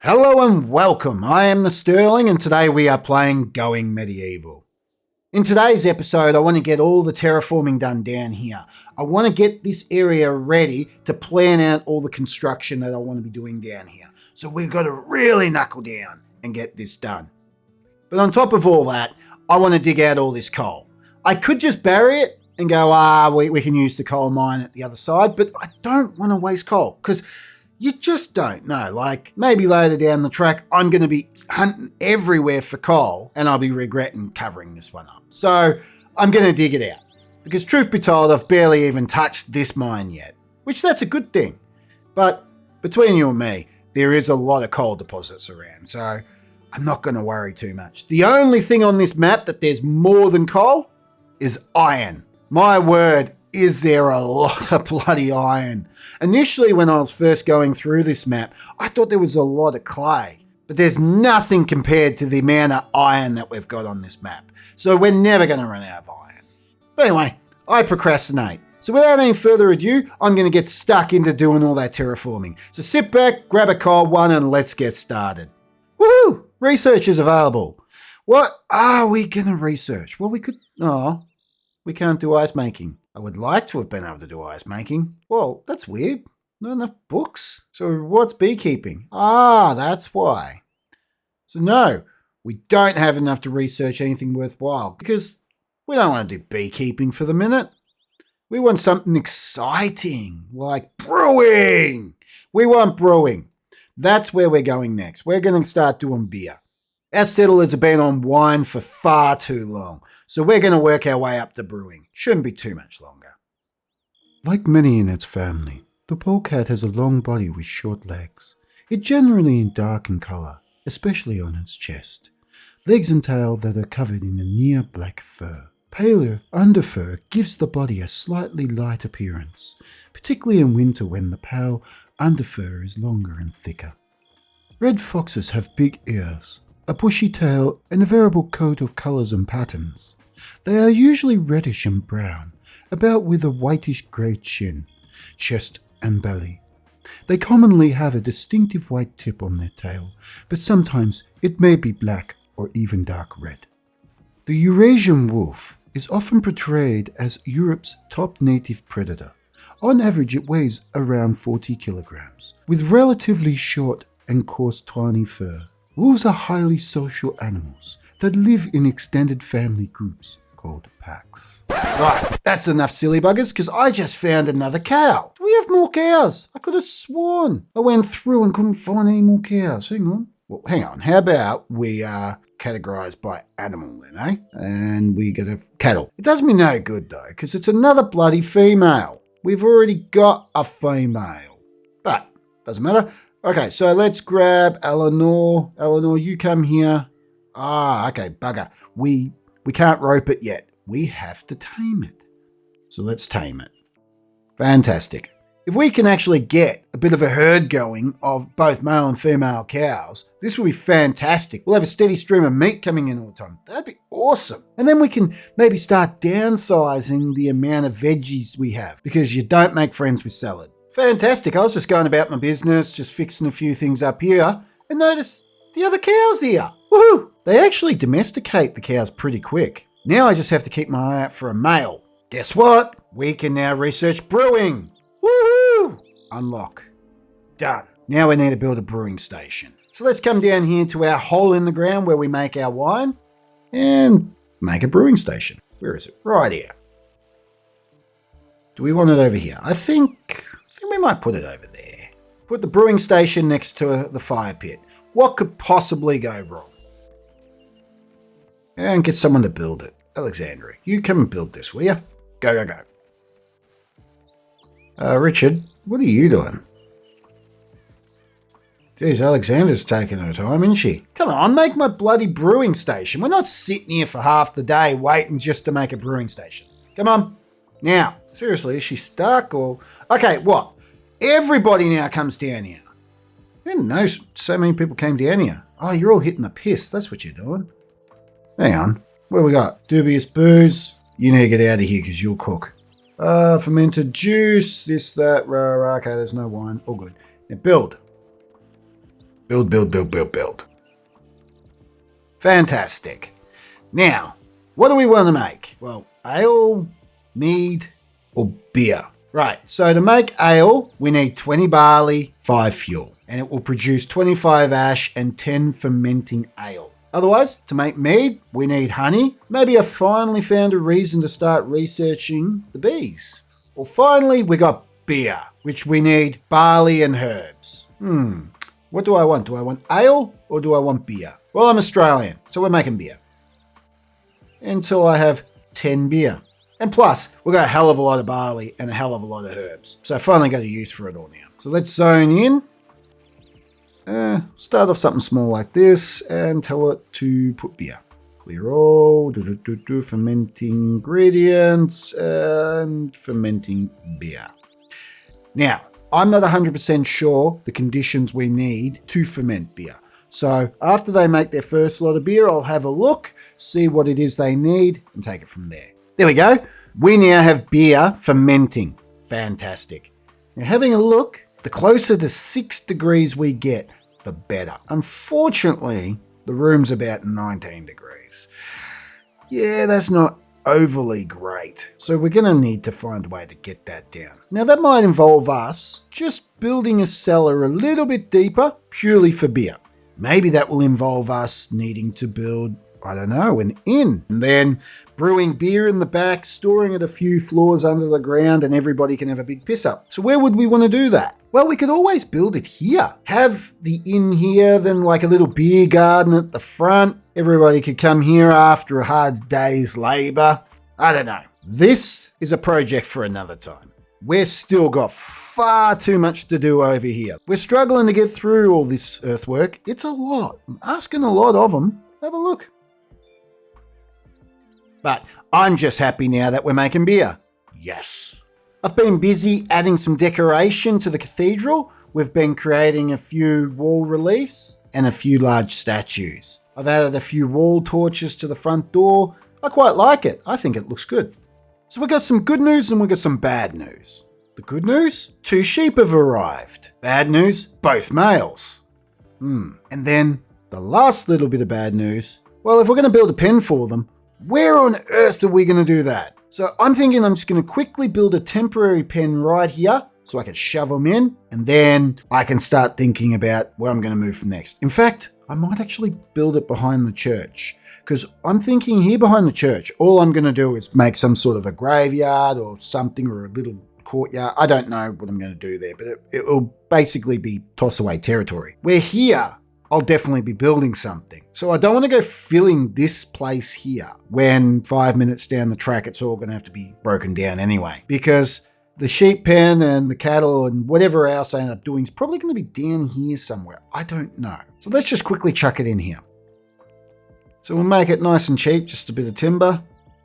Hello and welcome. I am the Sterling and today we are playing Going Medieval. In today's episode, I want to get all the terraforming done down here. I want to get this area ready to plan out all the construction that I want to be doing down here. So we've got to really knuckle down and get this done. But on top of all that, I want to dig out all this coal. I could just bury it and go, we can use the coal mine at the other side, but I don't want to waste coal because you just don't know. Like, maybe later down the track, I'm going to be hunting everywhere for coal and I'll be regretting covering this one up. So I'm going to dig it out because truth be told, I've barely even touched this mine yet, which that's a good thing. But between you and me, there is a lot of coal deposits around. So I'm not going to worry too much. The only thing on this map that there's more than coal is iron. My word, is there a lot of bloody iron. Initially, when I was first going through this map, I thought there was a lot of clay, but there's nothing compared to the amount of iron that we've got on this map. So we're never going to run out of iron. But anyway, I procrastinate. So without any further ado, I'm going to get stuck into doing all that terraforming. So sit back, grab a cold one, and let's get started. Woohoo! Research is available. What are we going to research? Well, we can't do ice making. I would like to have been able to do ice making. Well, that's weird. Not enough books. So what's beekeeping? That's why. So no, we don't have enough to research anything worthwhile because we don't want to do beekeeping for the minute. We want something exciting like brewing. We want brewing. That's where we're going next. We're going to start doing beer. Our settlers have been on wine for far too long, so we're going to work our way up to brewing. Shouldn't be too much longer. Like many in its family, the polecat has a long body with short legs. It generally is dark in colour, especially on its chest. Legs and tail that are covered in a near black fur. Paler underfur gives the body a slightly light appearance, particularly in winter when the pale underfur is longer and thicker. Red foxes have big ears, a bushy tail, and a variable coat of colours and patterns. They are usually reddish and brown, about with a whitish grey chin, chest and belly. They commonly have a distinctive white tip on their tail, but sometimes it may be black or even dark red. The Eurasian wolf is often portrayed as Europe's top native predator. On average, it weighs around 40 kilograms, with relatively short and coarse tawny fur. Wolves are highly social animals that live in extended family groups called packs. Right, that's enough silly buggers because I just found another cow. Do we have more cows? I could have sworn I went through and couldn't find any more cows. Hang on. Well, hang on. How about we are categorised by animal then, eh? And we get a cattle. It does me no good though because it's another bloody female. We've already got a female. But doesn't matter. Okay, so let's grab Elenor. Elenor, you come here. Okay, bugger. We can't rope it yet. We have to tame it. So let's tame it. Fantastic. If we can actually get a bit of a herd going of both male and female cows, this will be fantastic. We'll have a steady stream of meat coming in all the time. That'd be awesome. And then we can maybe start downsizing the amount of veggies we have because you don't make friends with salad. Fantastic. I was just going about my business, just fixing a few things up here, and notice the other cows here. Woohoo! They actually domesticate the cows pretty quick. Now I just have to keep my eye out for a male. Guess what? We can now research brewing. Woohoo! Unlock. Done. Now we need to build a brewing station. So let's come down here to our hole in the ground where we make our wine and make a brewing station. Where is it? Right here. Do we want it over here? I think we might put it over there. Put the brewing station next to the fire pit. What could possibly go wrong? And get someone to build it. Alexandria, you come and build this, will you? Go, go, go. Richard, what are you doing? Geez, Alexandra's taking her time, isn't she? Come on, make my bloody brewing station. We're not sitting here for half the day waiting just to make a brewing station. Come on. Now, seriously, is she stuck or... Okay, what? Everybody now comes down here. I didn't know so many people came down here. Oh, you're all hitting the piss. That's what you're doing. Hang on. What we got? Dubious booze. You need to get out of here because you'll cook. Fermented juice. This, that. Okay, there's no wine. All good. Now build. Build, build, build, build, build. Fantastic. Now, what do we want to make? Well, ale, mead, or beer. Right, so to make ale, we need 20 barley, 5 fuel, and it will produce 25 ash and 10 fermenting ale. Otherwise, to make mead, we need honey. Maybe I finally found a reason to start researching the bees. Or finally, we got beer, which we need barley and herbs. What do I want? Do I want ale or do I want beer? Well, I'm Australian, so we're making beer. Until I have 10 beer. And plus, we've got a hell of a lot of barley and a hell of a lot of herbs. So I finally got a use for it all now. So let's zone in. Start off something small like this and tell it to put beer. Clear all, fermenting ingredients and fermenting beer. Now, I'm not 100% sure the conditions we need to ferment beer. So after they make their first lot of beer, I'll have a look, see what it is they need and take it from there. There we go. We now have beer fermenting. Fantastic. Now having a look, the closer to 6 degrees we get, the better. Unfortunately, the room's about 19 degrees. Yeah, that's not overly great. So we're going to need to find a way to get that down. Now that might involve us just building a cellar a little bit deeper, purely for beer. Maybe that will involve us needing to build, I don't know, an inn. And then brewing beer in the back, storing it a few floors under the ground, and everybody can have a big piss up. So where would we want to do that? Well, we could always build it here. Have the inn here, then like a little beer garden at the front. Everybody could come here after a hard day's labour. I don't know. This is a project for another time. We've still got far too much to do over here. We're struggling to get through all this earthwork. It's a lot. I'm asking a lot of them. Have a look. But I'm just happy now that we're making beer. Yes. I've been busy adding some decoration to the cathedral. We've been creating a few wall reliefs and a few large statues. I've added a few wall torches to the front door. I quite like it. I think it looks good. So we've got some good news and we've got some bad news. The good news? 2 sheep have arrived. Bad news? Both males. And then the last little bit of bad news. Well, if we're going to build a pen for them, where on earth are we going to do that? So I'm thinking I'm just going to quickly build a temporary pen right here so I can shove them in, and then I can start thinking about where I'm going to move from next. In fact, I might actually build it behind the church, because I'm thinking here behind the church, all I'm going to do is make some sort of a graveyard or something, or a little courtyard. I don't know what I'm going to do there, but it will basically be toss away territory. Where here, I'll definitely be building something. So I don't want to go filling this place here when 5 minutes down the track, it's all going to have to be broken down anyway, because the sheep pen and the cattle and whatever else I end up doing is probably going to be down here somewhere. I don't know. So let's just quickly chuck it in here. So we'll make it nice and cheap, just a bit of timber,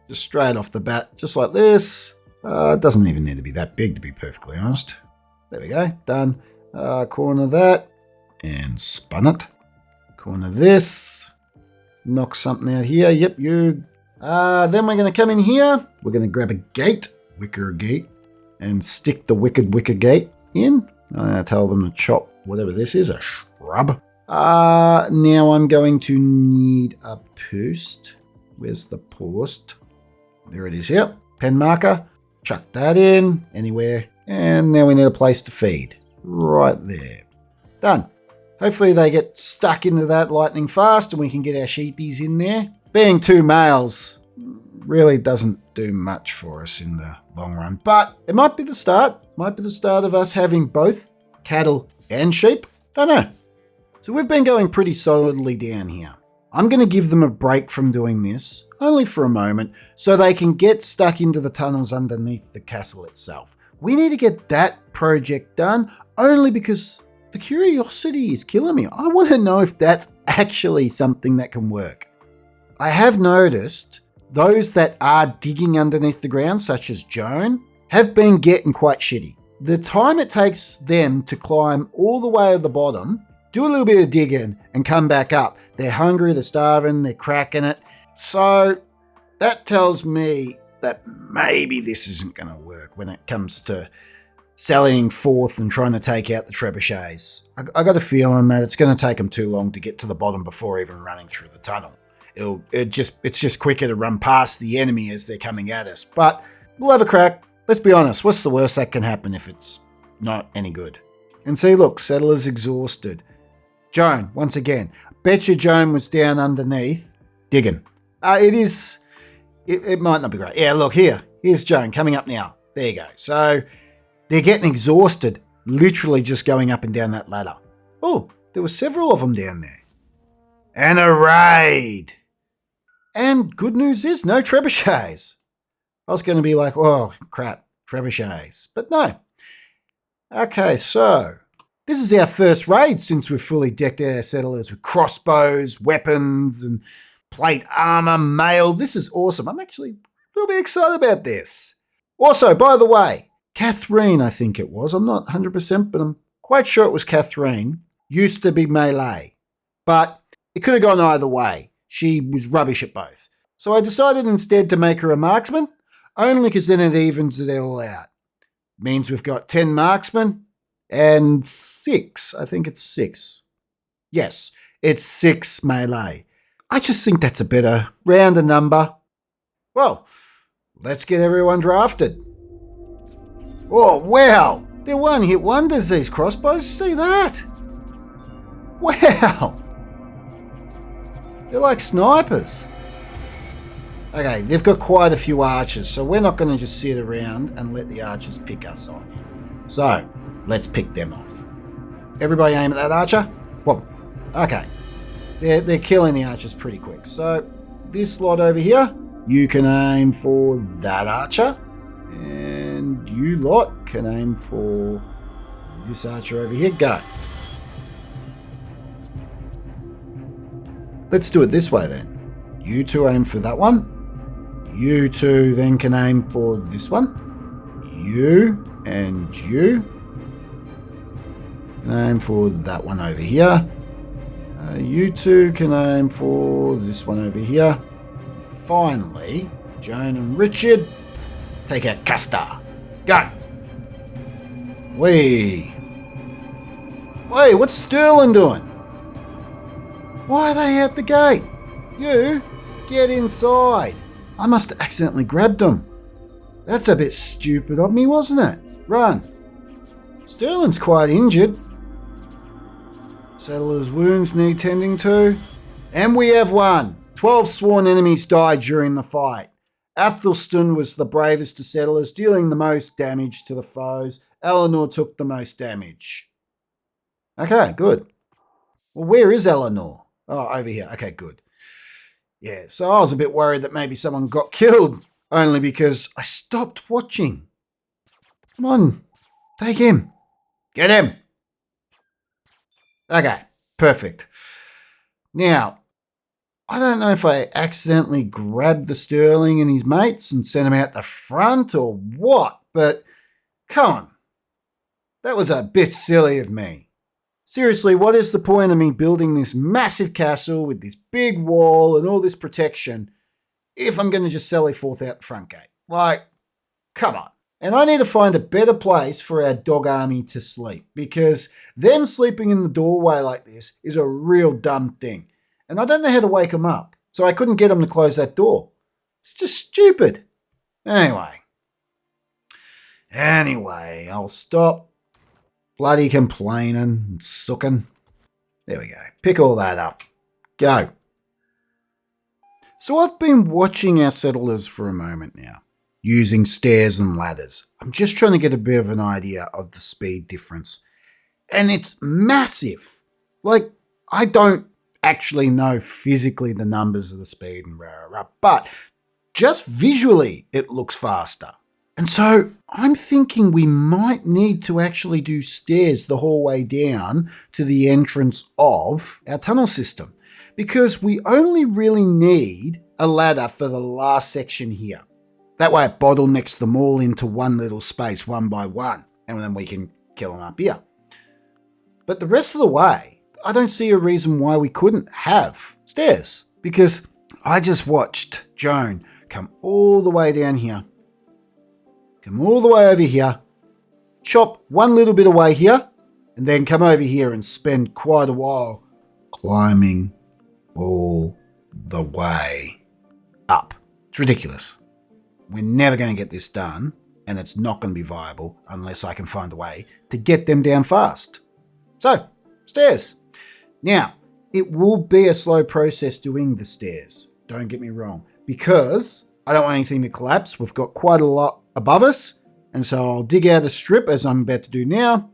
just straight off the bat, just like this. It doesn't even need to be that big, to be perfectly honest. There we go, done. Corner that and spun it. Corner this, knock something out here. Yep, you. Then we're going to come in here. We're going to grab a gate, wicker gate, and stick the wicker gate in. I'm going to tell them to chop whatever this is, a shrub. Now I'm going to need a post. Where's the post? There it is. Yep, pen marker. Chuck that in anywhere. And now we need a place to feed. Right there. Done. Hopefully they get stuck into that lightning fast and we can get our sheepies in there. Being 2 males really doesn't do much for us in the long run, but it might be the start. Might be the start of us having both cattle and sheep. Don't know. So we've been going pretty solidly down here. I'm going to give them a break from doing this, only for a moment, so they can get stuck into the tunnels underneath the castle itself. We need to get that project done only because the curiosity is killing me. I want to know if that's actually something that can work. I have noticed those that are digging underneath the ground, such as Joan, have been getting quite shitty. The time it takes them to climb all the way to the bottom, do a little bit of digging and come back up. They're hungry, they're starving, they're cracking it. So that tells me that maybe this isn't going to work when it comes to sallying forth and trying to take out the trebuchets. I got a feeling that it's going to take them too long to get to the bottom before even running through the tunnel. It's just quicker to run past the enemy as they're coming at us. But we'll have a crack. Let's be honest, what's the worst that can happen if it's not any good? And see, look, Settler's exhausted. Joan, once again. Bet you Joan was down underneath digging. It might not be great. Yeah, look, here's Joan coming up now. There you go. So they're getting exhausted, literally just going up and down that ladder. Oh, there were several of them down there. And a raid. And good news is no trebuchets. I was going to be like, oh, crap, trebuchets. But no. Okay, so this is our first raid since we've fully decked out our settlers with crossbows, weapons, and plate armor, mail. This is awesome. I'm actually a little bit excited about this. Also, by the way, Catherine, I think it was. I'm not 100%, but I'm quite sure it was Catherine. Used to be melee. But it could have gone either way. She was rubbish at both. So I decided instead to make her a marksman, only because then it evens it all out. Means we've got 10 marksmen and 6. I think it's 6. Yes, it's 6 melee. I just think that's a better rounder number. Well, let's get everyone drafted. Oh, wow. They're one-hit wonders, these crossbows. See that? Wow. They're like snipers. Okay, they've got quite a few archers, so we're not going to just sit around and let the archers pick us off. So, let's pick them off. Everybody aim at that archer? Whoop. Okay. They're killing the archers pretty quick. So, this lot over here, you can aim for that archer. And you lot can aim for this archer over here. Go. Let's do it this way then. You two aim for that one. You two then can aim for this one. You and you can aim for that one over here. You two can aim for this one over here. Finally, Joan and Richard, take out Custer. Go. Wait, what's Sterling doing? Why are they at the gate? You, get inside. I must have accidentally grabbed them. That's a bit stupid of me, wasn't it? Run. Sterling's quite injured. Settler's wounds need tending to. And we have won. 12 sworn enemies died during the fight. Athelstan was the bravest of settlers, dealing the most damage to the foes. Elenor took the most damage. Okay, good. Well, where is Elenor? Oh, over here. Okay, good. Yeah, so I was a bit worried that maybe someone got killed, only because I stopped watching. Come on, take him. Get him. Okay, perfect. Now, I don't know if I accidentally grabbed the Sterling and his mates and sent them out the front or what, but come on. That was a bit silly of me. Seriously, what is the point of me building this massive castle with this big wall and all this protection if I'm going to just sally forth out the front gate? Like, come on. And I need to find a better place for our dog army to sleep, because them sleeping in the doorway like this is a real dumb thing. And I don't know how to wake them up, so I couldn't get them to close that door. It's just stupid. Anyway, I'll stop bloody complaining and sucking. There we go. Pick all that up. Go. So I've been watching our settlers for a moment now, using stairs and ladders. I'm just trying to get a bit of an idea of the speed difference. And it's massive. Like, I don't actually know physically the numbers of the speed and but just visually it looks faster. And so I'm thinking we might need to actually do stairs the whole way down to the entrance of our tunnel system, because we only really need a ladder for the last section here. That way it bottlenecks them all into one little space, one by one, and then we can kill them up here. But the rest of the way, I don't see a reason why we couldn't have stairs, because I just watched Joan come all the way down here, come all the way over here, chop one little bit away here, and then come over here and spend quite a while climbing all the way up. It's ridiculous. We're never going to get this done, and it's not going to be viable unless I can find a way to get them down fast. So, stairs. Now, it will be a slow process doing the stairs, don't get me wrong, because I don't want anything to collapse. We've got quite a lot above us, and so I'll dig out a strip as I'm about to do now.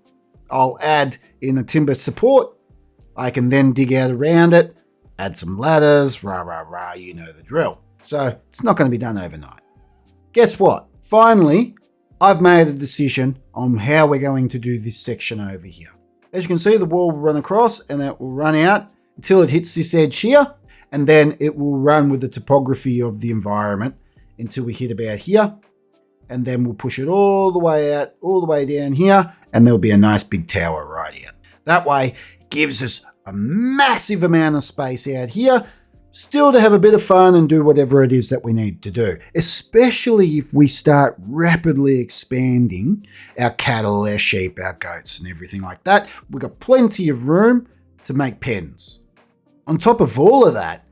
I'll add in a timber support. I can then dig out around it, add some ladders, you know the drill. So it's not going to be done overnight. Guess what? Finally, I've made a decision on how we're going to do this section over here. As you can see, the wall will run across and it will run out until it hits this edge here, and then it will run with the topography of the environment until we hit about here, and then we'll push it all the way out, all the way down here, and there'll be a nice big tower right here. That way, it gives us a massive amount of space out here, still to have a bit of fun and do whatever it is that we need to do, especially if we start rapidly expanding our cattle, our sheep, our goats, and everything like that. We've got plenty of room to make pens. On top of all of that,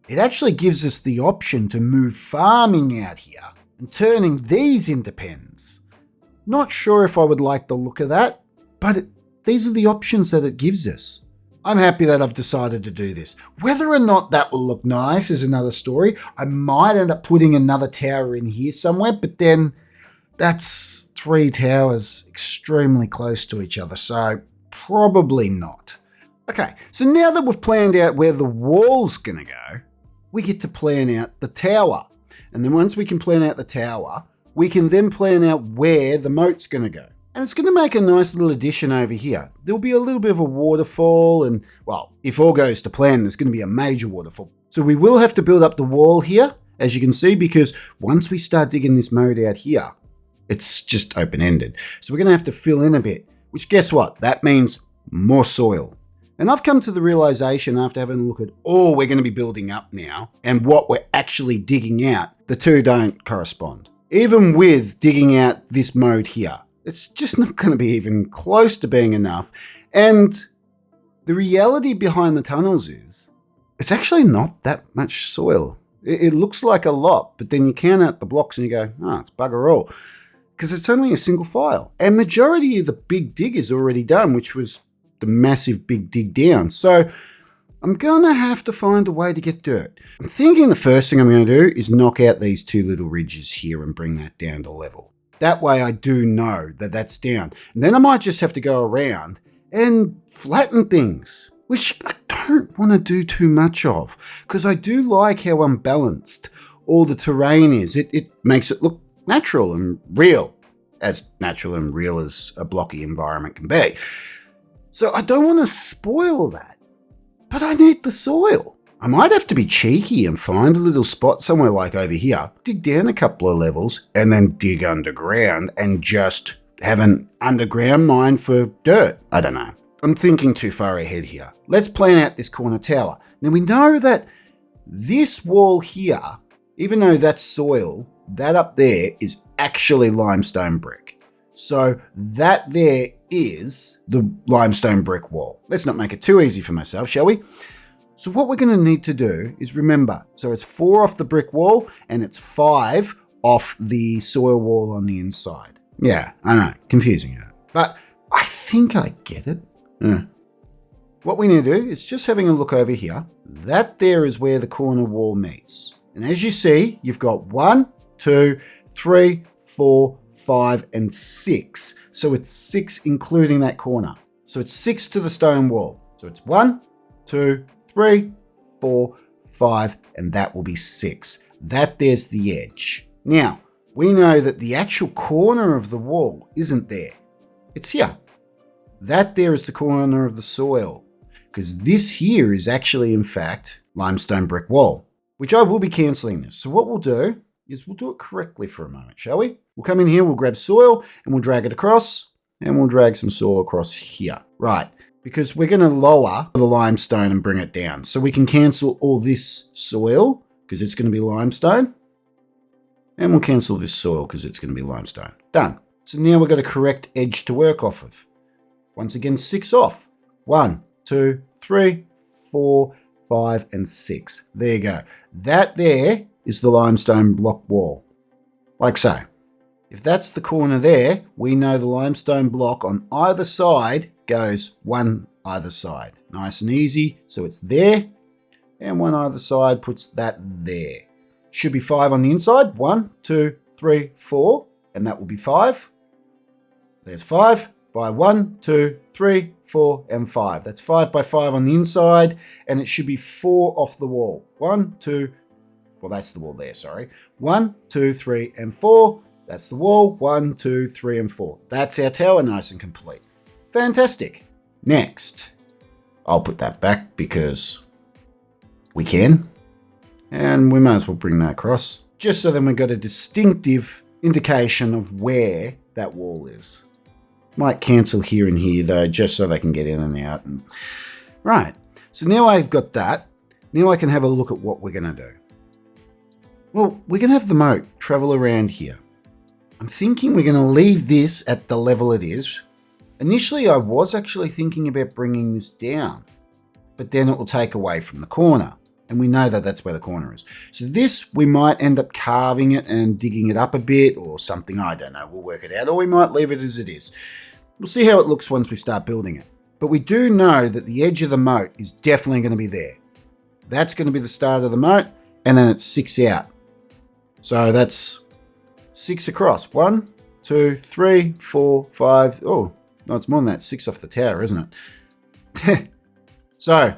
it actually gives us the option to move farming out here and turning these into pens. Not sure if I would like the look of that, but these are the options that it gives us. I'm happy that I've decided to do this. Whether or not that will look nice is another story. I might end up putting another tower in here somewhere, but then that's 3 towers extremely close to each other, so probably not. Okay, so now that we've planned out where the wall's going to go, we get to plan out the tower. And then once we can plan out the tower, we can then plan out where the moat's going to go. And it's going to make a nice little addition over here. There'll be a little bit of a waterfall, and, well, if all goes to plan, there's going to be a major waterfall. So we will have to build up the wall here, as you can see, because once we start digging this moat out here, it's just open-ended. So we're going to have to fill in a bit, which guess what? That means more soil. And I've come to the realization after having a look at all we're going to be building up now and what we're actually digging out, the two don't correspond. Even with digging out this moat here, it's just not going to be even close to being enough. And the reality behind the tunnels is it's actually not that much soil. It looks like a lot, but then you count out the blocks and you go, oh, it's bugger all. Because it's only a single file. And majority of the big dig is already done, which was the massive big dig down. So I'm going to have to find a way to get dirt. I'm thinking the first thing I'm going to do is knock out these 2 little ridges here and bring that down to level. That way I do know that that's down. And then I might just have to go around and flatten things, which I don't want to do too much of, because I do like how unbalanced all the terrain is. It makes it look natural and real, as natural and real as a blocky environment can be. So I don't want to spoil that, but I need the soil. I might have to be cheeky and find a little spot somewhere like over here, dig down a couple of levels, and then dig underground and just have an underground mine for dirt. I don't know. I'm thinking too far ahead here. Let's plan out this corner tower. Now we know that this wall here, even though that's soil, that up there is actually limestone brick. So that there is the limestone brick wall. Let's not make it too easy for myself, shall we? So what we're going to need to do is remember, so it's 4 off the brick wall and it's 5 off the soil wall on the inside. Yeah, I know, confusing, but I think I get it. What we need to do is just having a look over here. That there is where the corner wall meets. And as you see, you've got 1, 2, 3, 4, 5, and 6. So it's 6 including that corner. So it's 6 to the stone wall. So it's 1, 2, 3, 4, 5, and that will be 6. That there's the edge. Now, we know that the actual corner of the wall isn't there. It's here. That there is the corner of the soil, because this here is actually, in fact, limestone brick wall, which I will be cancelling this. So what we'll do is we'll do it correctly for a moment, shall we? We'll come in here, we'll grab soil, and we'll drag it across, and we'll drag some soil across here. Right, because we're going to lower the limestone and bring it down. So we can cancel all this soil, because it's going to be limestone, and we'll cancel this soil, because it's going to be limestone. Done. So now we've got a correct edge to work off of. Once again, 6 off. 1, 2, 3, 4, 5, and 6. There you go. That there is the limestone block wall. Like so. If that's the corner there, we know the limestone block on either side goes one either side. Nice and easy. So it's there. And one either side puts that there. Should be 5 on the inside. 1, 2, 3, 4. And that will be 5. There's 5 by 1, 2, 3, 4, and 5. That's 5 by 5 on the inside. And it should be 4 off the wall. 1, 2, well, that's the wall there, sorry. 1, 2, 3, and 4. That's the wall. 1, 2, 3, and 4. That's our tower, nice and complete. Fantastic. Next, I'll put that back because we can. And we might as well bring that across. Just so then we've got a distinctive indication of where that wall is. Might cancel here and here though, just so they can get in and out. Right, so now I've got that. Now I can have a look at what we're going to do. Well, we're going to have the moat travel around here. I'm thinking we're going to leave this at the level it is. Initially, I was actually thinking about bringing this down, but then it will take away from the corner. And we know that that's where the corner is. So this, we might end up carving it and digging it up a bit or something. I don't know. We'll work it out. Or we might leave it as it is. We'll see how it looks once we start building it. But we do know that the edge of the moat is definitely going to be there. That's going to be the start of the moat. And then it's 6 out. So that's 6 across. 1, 2, 3, 4, 5. Oh, no, it's more than that. 6 off the tower, isn't it? So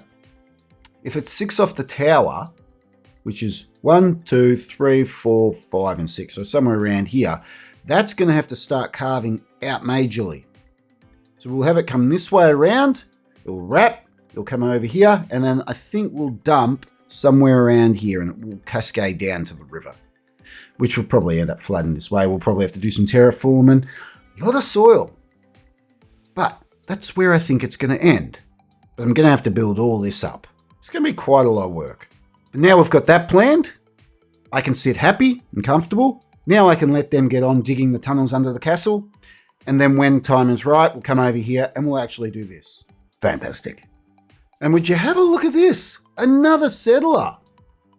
if it's 6 off the tower, which is 1, 2, 3, 4, 5, and 6, so somewhere around here, that's going to have to start carving out majorly. So we'll have it come this way around, it'll wrap, it'll come over here, and then I think we'll dump somewhere around here and it will cascade down to the river, which will probably end up flooding this way. We'll probably have to do some terraforming, a lot of soil. But that's where I think it's going to end. But I'm going to have to build all this up. It's going to be quite a lot of work. But now we've got that planned. I can sit happy and comfortable. Now I can let them get on digging the tunnels under the castle. And then when time is right, we'll come over here and we'll actually do this. Fantastic. And would you have a look at this? Another settler.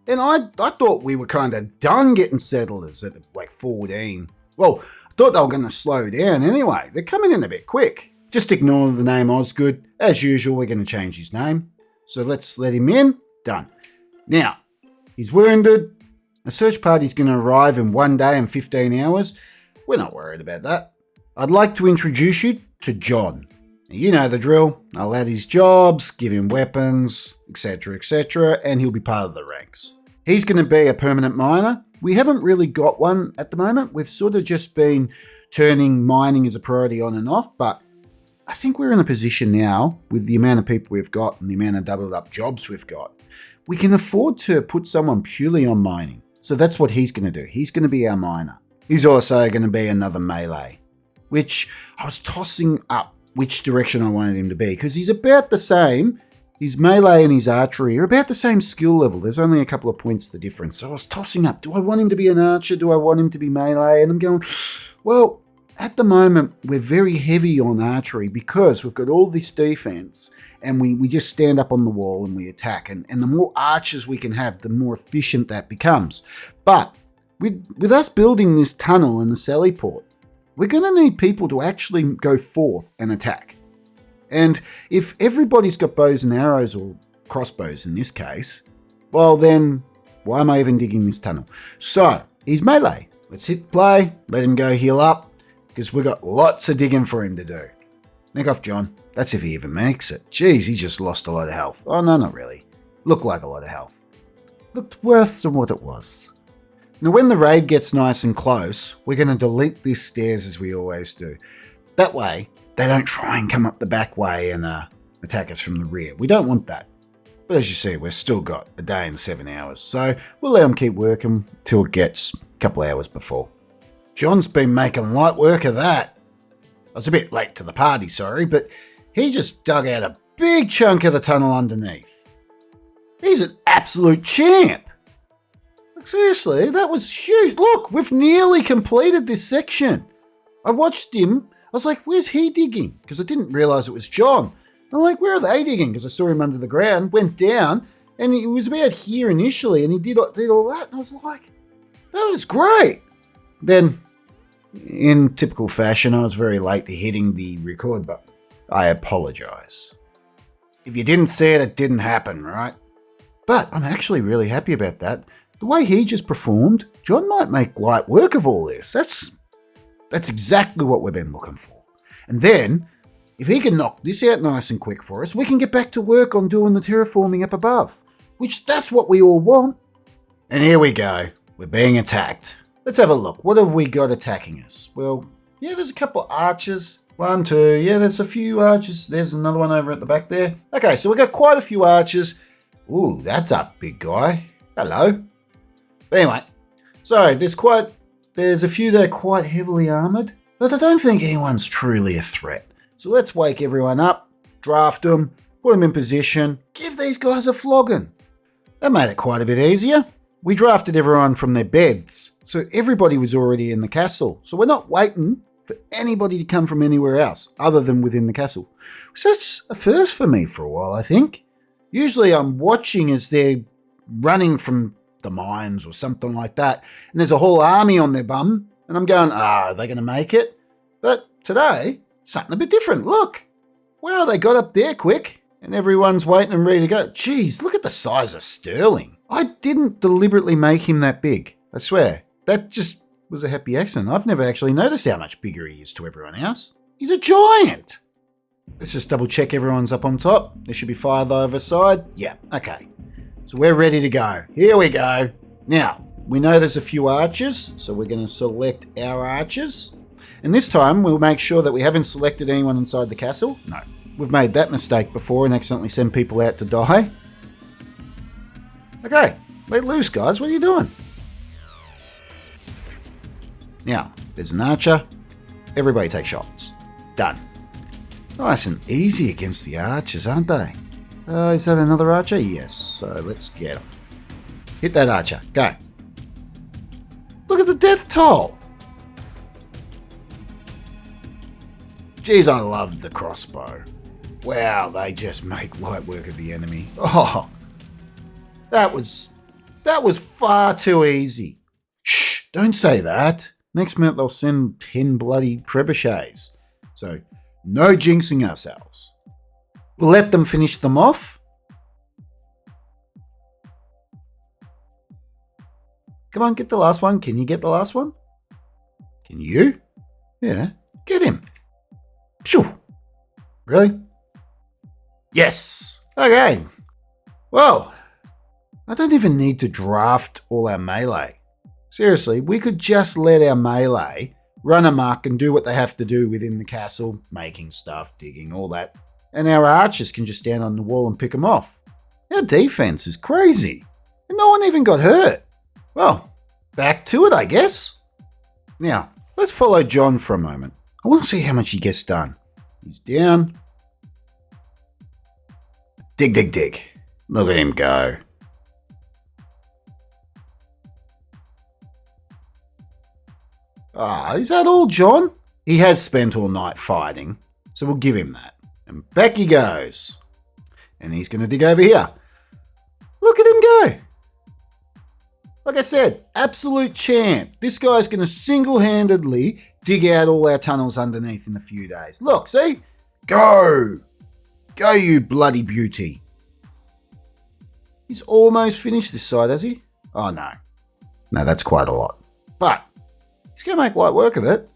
And I thought we were kind of done getting settlers at like 14. Well, I thought they were going to slow down anyway. They're coming in a bit quick. Just ignore the name Osgood. As usual, we're going to change his name. So let's let him in. Done. Now, he's wounded. A search party's going to arrive in 1 day and 15 hours. We're not worried about that. I'd like to introduce you to John. Now, you know the drill. I'll add his jobs, give him weapons, etc., and he'll be part of the ranks. He's going to be a permanent miner. We haven't really got one at the moment. We've sort of just been turning mining as a priority on and off, but I think we're in a position now with the amount of people we've got and the amount of doubled up jobs we've got. We can afford to put someone purely on mining. So that's what he's going to do. He's going to be our miner. He's also going to be another melee, which I was tossing up which direction I wanted him to be because he's about the same. His melee and his archery are about the same skill level. There's only a couple of points the difference. So I was tossing up. Do I want him to be an archer? Do I want him to be melee? And I'm going, well, at the moment, we're very heavy on archery because we've got all this defense and we just stand up on the wall and we attack. And the more archers we can have, the more efficient that becomes. But with us building this tunnel and the sally port, we're going to need people to actually go forth and attack. And if everybody's got bows and arrows, or crossbows in this case, well then, why am I even digging this tunnel? So, he's melee. Let's hit play, let him go heal up, because we've got lots of digging for him to do. Nick off, John. That's if he even makes it. Jeez, he just lost a lot of health. Oh, no, not really. Looked like a lot of health. Looked worse than what it was. Now, when the raid gets nice and close, we're going to delete these stairs as we always do. That way, they don't try and come up the back way and attack us from the rear. We don't want that. But as you see, we've still got a day and 7 hours. So we'll let them keep working till it gets a couple of hours before. John's been making light work of that. I was a bit late to the party, sorry, but he just dug out a big chunk of the tunnel underneath. He's an absolute champ. Seriously, that was huge. Look, we've nearly completed this section. I watched him. I was like, where's he digging? Because I didn't realise it was John. I'm like, where are they digging? Because I saw him under the ground, went down, and he was about here initially, and he did all that. And I was like, that was great. Then, in typical fashion, I was very late to hitting the record button. I apologise. If you didn't see it, it didn't happen, right? But I'm actually really happy about that. The way he just performed, John might make light work of all this. That's exactly what we've been looking for. And then, if he can knock this out nice and quick for us, we can get back to work on doing the terraforming up above. Which, that's what we all want. And here we go. We're being attacked. Let's have a look. What have we got attacking us? Well, yeah, there's a couple of archers. 1, 2, yeah, there's a few archers. There's another one over at the back there. Okay, so we've got quite a few archers. Ooh, that's up, big guy. Hello. But anyway, so there's a few that are quite heavily armoured, but I don't think anyone's truly a threat. So let's wake everyone up, draft them, put them in position, give these guys a flogging. That made it quite a bit easier. We drafted everyone from their beds, so everybody was already in the castle. So we're not waiting for anybody to come from anywhere else other than within the castle. So that's a first for me for a while, I think. Usually I'm watching as they're running from the mines or something like that, and there's a whole army on their bum, and I'm going, are they going to make it? But today, something a bit different. Look, wow, they got up there quick, and everyone's waiting and ready to go. Jeez, look at the size of Sterling. I didn't deliberately make him that big, I swear. That just was a happy accident. I've never actually noticed how much bigger he is to everyone else. He's a giant. Let's just double check everyone's up on top. There should be fire the other side. Yeah, okay. So we're ready to go. Here we go. Now, we know there's a few archers, so we're going to select our archers. And this time, we'll make sure that we haven't selected anyone inside the castle. No, we've made that mistake before and accidentally send people out to die. Okay, let loose, guys. What are you doing? Now, there's an archer. Everybody take shots. Done. Nice and easy against the archers, aren't they? Is that another archer? Yes, so let's get him. Hit that archer. Go. Look at the death toll. Jeez, I love the crossbow. Wow, they just make light work of the enemy. Oh, that was far too easy. Shh, don't say that. Next minute they'll send 10 bloody trebuchets. So, no jinxing ourselves. We'll let them finish them off. Come on, get the last one. Can you get the last one? Can you? Yeah, get him. Phew. Really? Yes. Okay. Well, I don't even need to draft all our melee. Seriously, we could just let our melee run amok and do what they have to do within the castle, making stuff, digging, all that. And our archers can just stand on the wall and pick them off. Our defense is crazy. And no one even got hurt. Well, back to it, I guess. Now, let's follow John for a moment. I want to see how much he gets done. He's down. Dig, dig, dig. Look at him go. Ah, is that all, John? He has spent all night fighting, so we'll give him that. And back he goes. And he's going to dig over here. Look at him go. Like I said, absolute champ. This guy's going to single-handedly dig out all our tunnels underneath in a few days. Look, see? Go. Go, you bloody beauty. He's almost finished this side, has he? Oh, no. No, that's quite a lot. But he's going to make light work of it.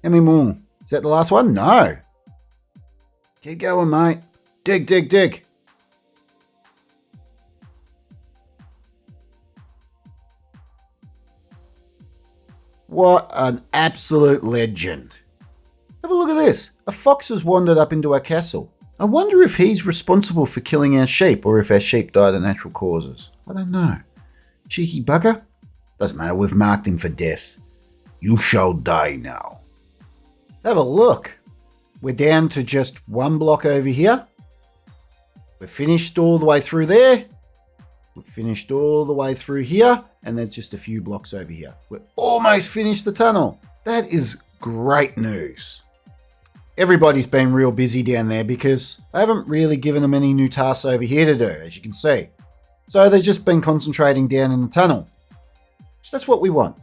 How many more? Is that the last one? No. Keep going, mate. Dig, dig, dig. What an absolute legend. Have a look at this. A fox has wandered up into our castle. I wonder if he's responsible for killing our sheep or if our sheep died of natural causes. I don't know. Cheeky bugger? Doesn't matter, we've marked him for death. You shall die now. Have a look. We're down to just one block over here. We're finished all the way through there. We've finished all the way through here. And there's just a few blocks over here. We're almost finished the tunnel. That is great news. Everybody's been real busy down there because I haven't really given them any new tasks over here to do, as you can see. So they've just been concentrating down in the tunnel. So that's what we want.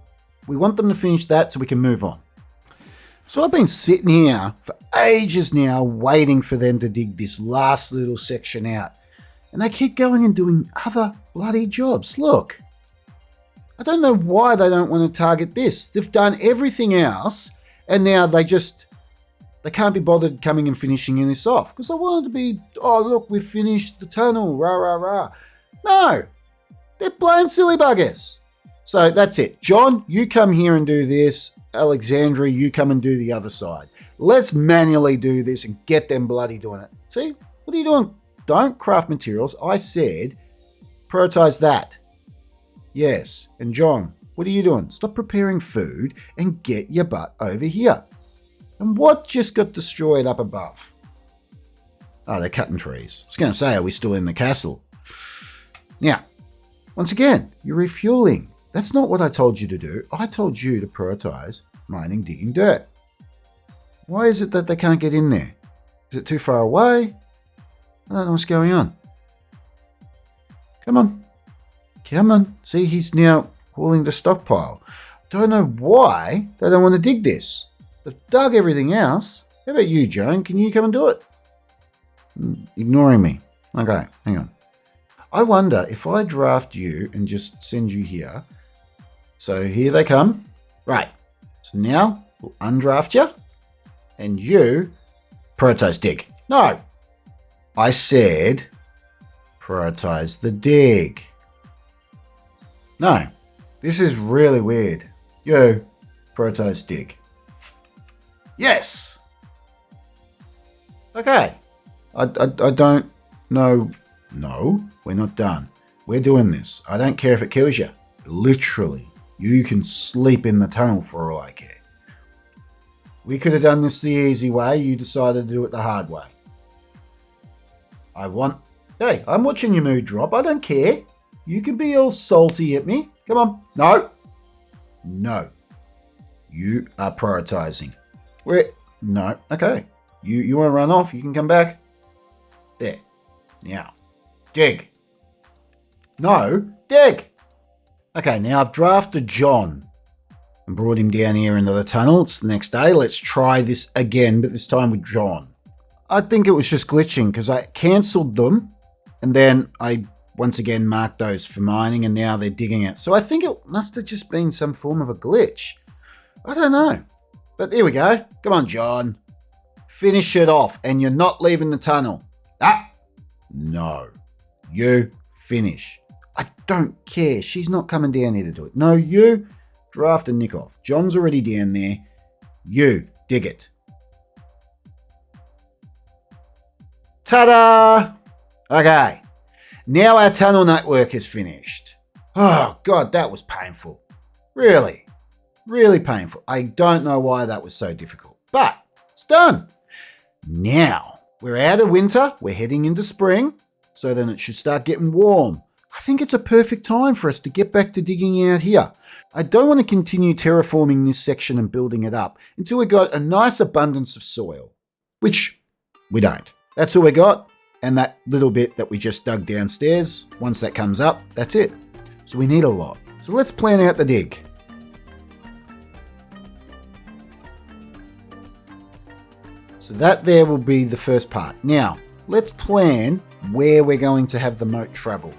We want them to finish that so we can move on. So I've been sitting here for ages now waiting for them to dig this last little section out. And they keep going and doing other bloody jobs. Look. I don't know why they don't want to target this. They've done everything else and now they can't be bothered coming and finishing this off. Because I wanted to be, oh look, we've finished the tunnel, rah, rah, rah. No, they're blind silly buggers. So that's it. John, you come here and do this. Alexandria, you come and do the other side. Let's manually do this and get them bloody doing it. See, what are you doing? Don't craft materials. I said prioritize that. Yes, and John, what are you doing? Stop preparing food and get your butt over here. And what just got destroyed up above? Oh, they're cutting trees. I was going to say, are we still in the castle? Now, once again, you're refueling. That's not what I told you to do. I told you to prioritize mining, digging dirt. Why is it that they can't get in there? Is it too far away? I don't know what's going on. Come on. Come on. See, he's now hauling the stockpile. Don't know why they don't want to dig this. They've dug everything else. How about you, Joan? Can you come and do it? Ignoring me. Okay, hang on. I wonder if I draft you and just send you here. So here they come. Right. So now we'll undraft you. And you prioritize dig. No. I said prioritize the dig. No. This is really weird. You prioritize dig. Yes. Okay. I don't know. No, we're not done. We're doing this. I don't care if it kills you. Literally. You can sleep in the tunnel for all I care. We could have done this the easy way. You decided to do it the hard way. Hey, I'm watching your mood drop. I don't care. You can be all salty at me. Come on. No. No. You are prioritizing. No. Okay. You want to run off? You can come back. There. Now. Dig. No. Dig. Okay, now I've drafted John and brought him down here into the tunnel. It's the next day. Let's try this again, but this time with John. I think it was just glitching because I cancelled them and then I once again marked those for mining and now they're digging it. So I think it must have just been some form of a glitch. I don't know. But here we go. Come on, John. Finish it off and you're not leaving the tunnel. Ah! No. You finish. I don't care. She's not coming down here to do it. No, you draft and nick off. John's already down there. You dig it. Ta-da! Okay. Now our tunnel network is finished. Oh, God, that was painful. Really, really painful. I don't know why that was so difficult, but it's done. Now, we're out of winter. We're heading into spring. So then it should start getting warm. I think it's a perfect time for us to get back to digging out here. I don't want to continue terraforming this section and building it up until we got a nice abundance of soil, which we don't. That's all we got. And that little bit that we just dug downstairs, once that comes up, that's it. So we need a lot. So let's plan out the dig. So that there will be the first part. Now, let's plan where we're going to have the moat travel.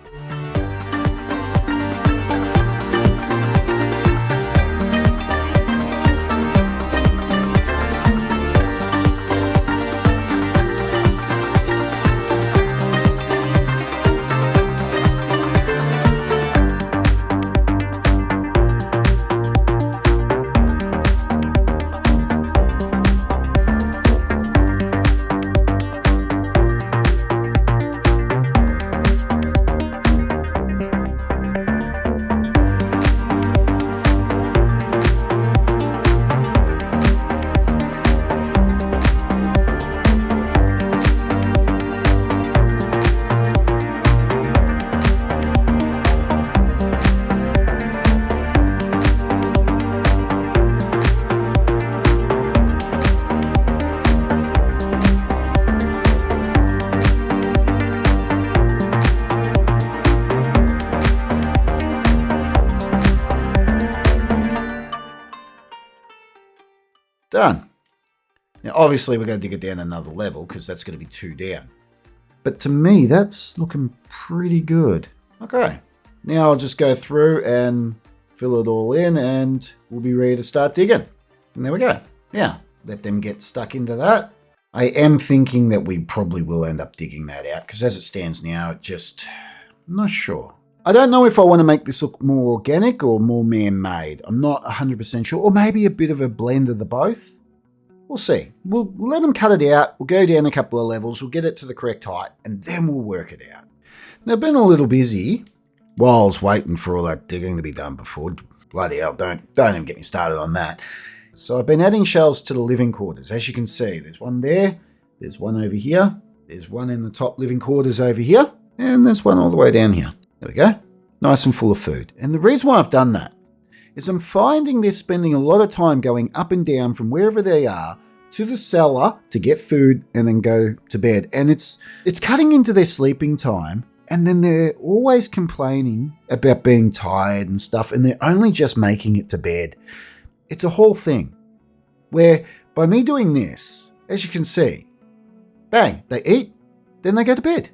Done. Now, obviously, we're going to dig it down another level because that's going to be 2 down. But to me, that's looking pretty good. Okay. Now I'll just go through and fill it all in and we'll be ready to start digging. And there we go. Now, let them get stuck into that. I am thinking that we probably will end up digging that out because as it stands now, I'm not sure. I don't know if I want to make this look more organic or more man-made. I'm not 100% sure. Or maybe a bit of a blend of the both. We'll see. We'll let them cut it out. We'll go down a couple of levels. We'll get it to the correct height and then we'll work it out. Now, I've been a little busy while I was waiting for all that digging to be done before. Bloody hell, don't even get me started on that. So I've been adding shelves to the living quarters. As you can see, there's one there. There's one over here. There's one in the top living quarters over here. And there's one all the way down here. There we go. Nice and full of food. And the reason why I've done that is I'm finding they're spending a lot of time going up and down from wherever they are to the cellar to get food and then go to bed. And it's cutting into their sleeping time. And then they're always complaining about being tired and stuff. And they're only just making it to bed. It's a whole thing where by me doing this, as you can see, bang, they eat, then they go to bed.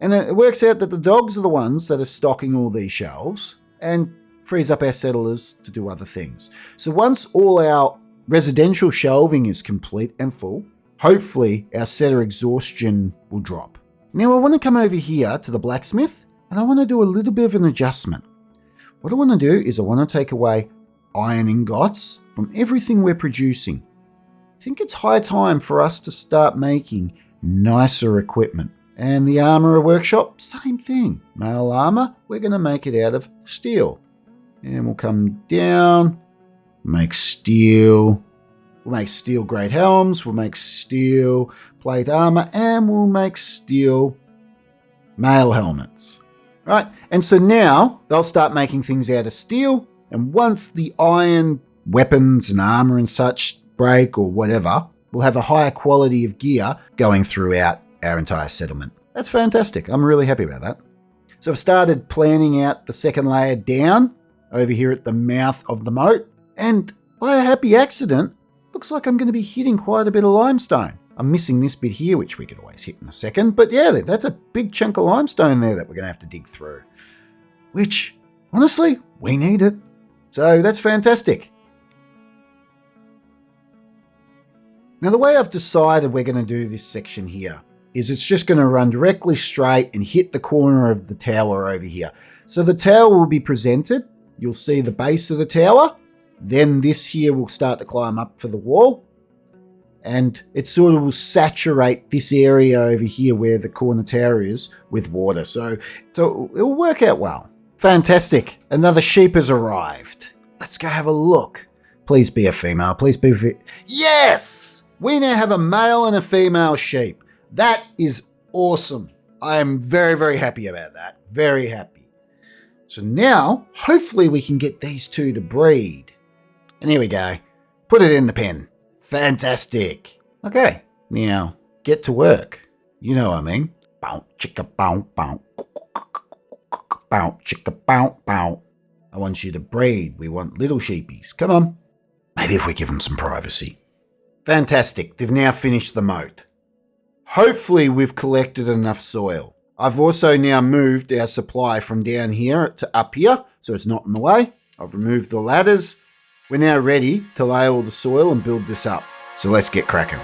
And then it works out that the dogs are the ones that are stocking all these shelves and frees up our settlers to do other things. So once all our residential shelving is complete and full, hopefully our setter exhaustion will drop. Now I want to come over here to the blacksmith and I want to do a little bit of an adjustment. What I want to do is I want to take away iron ingots from everything we're producing. I think it's high time for us to start making nicer equipment. And the armourer workshop, same thing. Mail armour, we're going to make it out of steel. And we'll come down, make steel. We'll make steel great helms, we'll make steel plate armour, and we'll make steel mail helmets. Right? And so now they'll start making things out of steel. And once the iron weapons and armour and such break or whatever, we'll have a higher quality of gear going throughout our entire settlement. That's fantastic. I'm really happy about that. So I've started planning out the second layer down over here at the mouth of the moat. And by a happy accident, looks like I'm going to be hitting quite a bit of limestone. I'm missing this bit here, which we could always hit in a second. But yeah, that's a big chunk of limestone there that we're going to have to dig through. Which, honestly, we need it. So that's fantastic. Now the way I've decided we're going to do this section here is it's just going to run directly straight and hit the corner of the tower over here. So the tower will be presented. You'll see the base of the tower. Then this here will start to climb up for the wall. And it sort of will saturate this area over here where the corner tower is with water. So it'll work out well. Fantastic. Another sheep has arrived. Let's go have a look. Please be a female. Please be Yes! We now have a male and a female sheep. That is awesome. I am very, very happy about that. Very happy. So now, hopefully we can get these two to breed. And here we go. Put it in the pen. Fantastic. Okay, now get to work. You know what I mean. Bow, chicka, bow, bow. Bow, chicka, bow, bow. I want you to breed. We want little sheepies. Come on. Maybe if we give them some privacy. Fantastic. They've now finished the moat. Hopefully we've collected enough soil. I've also now moved our supply from down here to up here, so it's not in the way. I've removed the ladders. We're now ready to lay all the soil and build this up. So let's get cracking.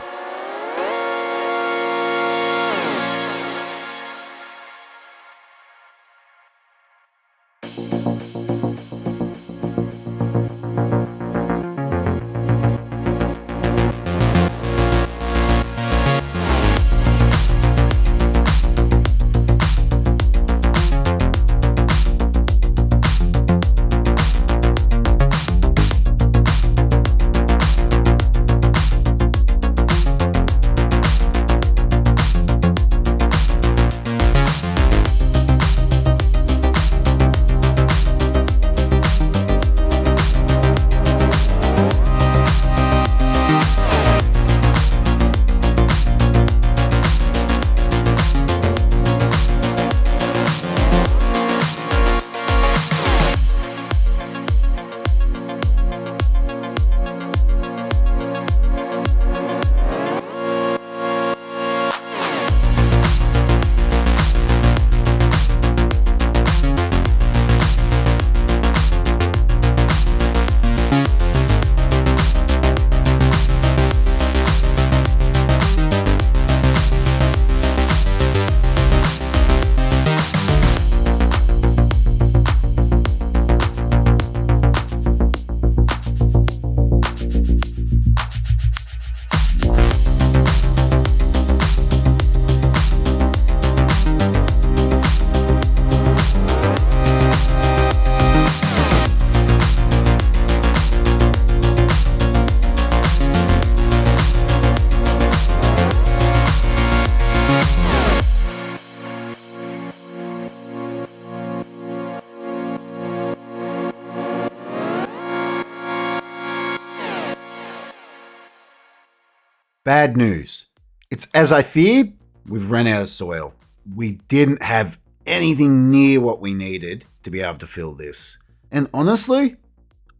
Bad news. It's as I feared, we've run out of soil. We didn't have anything near what we needed to be able to fill this. And honestly,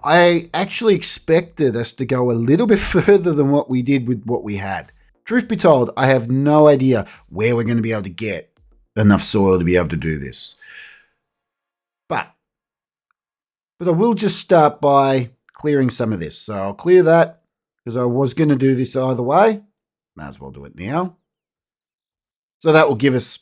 I actually expected us to go a little bit further than what we did with what we had. Truth be told, I have no idea where we're going to be able to get enough soil to be able to do this. But I will just start by clearing some of this. So I'll clear that because I was going to do this either way. Might as well do it now. So that will give us,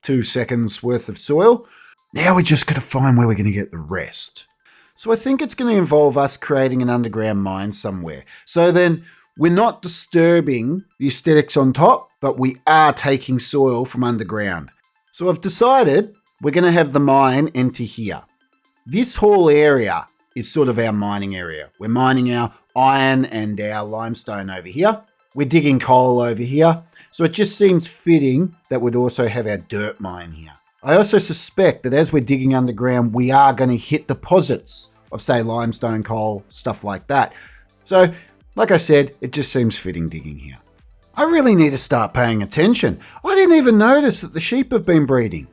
2 seconds worth of soil. Now we're just going to find where we're going to get the rest. So I think it's going to involve us creating an underground mine somewhere. So then we're not disturbing the aesthetics on top, but we are taking soil from underground. So I've decided we're going to have the mine enter here. This whole area is sort of our mining area. We're mining our iron and our limestone over here. We're digging coal over here. So it just seems fitting that we'd also have our dirt mine here. I also suspect that as we're digging underground, we are going to hit deposits of, say, limestone, coal, stuff like that. So, like I said, it just seems fitting digging here. I really need to start paying attention. I didn't even notice that the sheep have been breeding.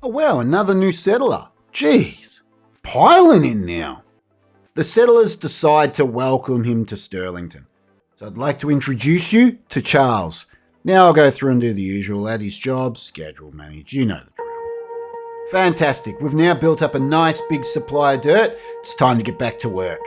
Oh wow, another new settler. Jeez, piling in now. The settlers decide to welcome him to Sterlington. So I'd like to introduce you to Charles. Now I'll go through and do the usual, add his job, schedule, manage, you know the drill. Fantastic, we've now built up a nice big supply of dirt. It's time to get back to work.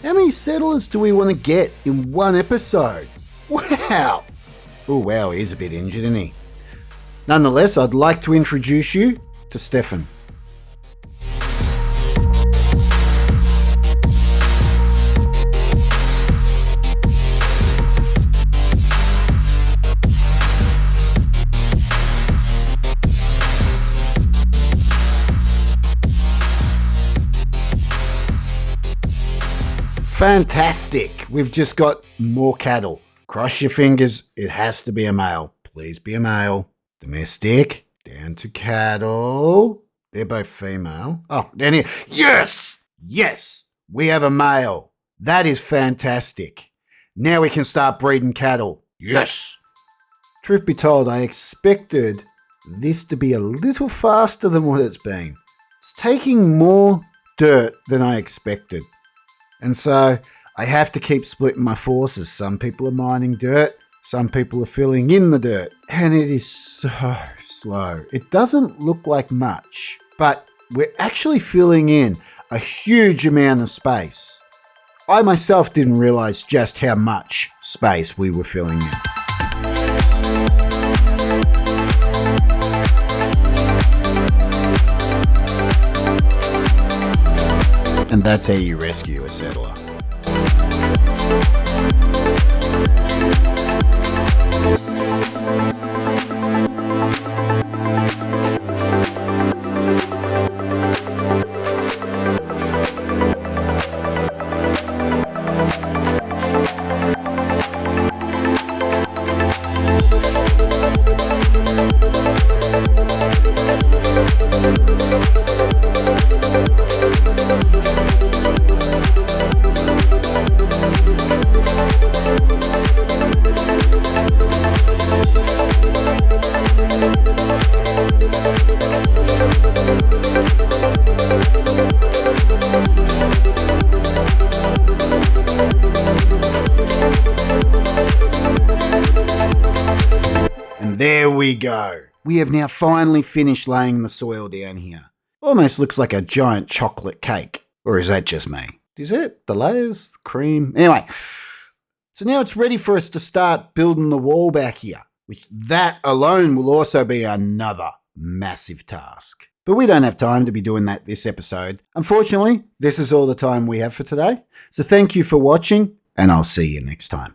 How many settlers do we want to get in one episode? Wow! Oh wow, he's a bit injured, isn't he? Nonetheless, I'd like to introduce you to Stefan. Fantastic! We've just got more cattle. Cross your fingers, it has to be a male. Please be a male. Domestic, down to cattle. They're both female. Oh, down here. Yes! Yes! We have a male. That is fantastic. Now we can start breeding cattle. Yes! Truth be told, I expected this to be a little faster than what it's been. It's taking more dirt than I expected. And so I have to keep splitting my forces. Some people are mining dirt, some people are filling in the dirt, and it is so slow. It doesn't look like much, but we're actually filling in a huge amount of space. I myself didn't realize just how much space we were filling in. And that's how you rescue a settler. There we go. We have now finally finished laying the soil down here. Almost looks like a giant chocolate cake. Or is that just me? Is it? The layers? The cream? Anyway. So now it's ready for us to start building the wall back here. Which that alone will also be another massive task. But we don't have time to be doing that this episode. Unfortunately, this is all the time we have for today. So thank you for watching, and I'll see you next time.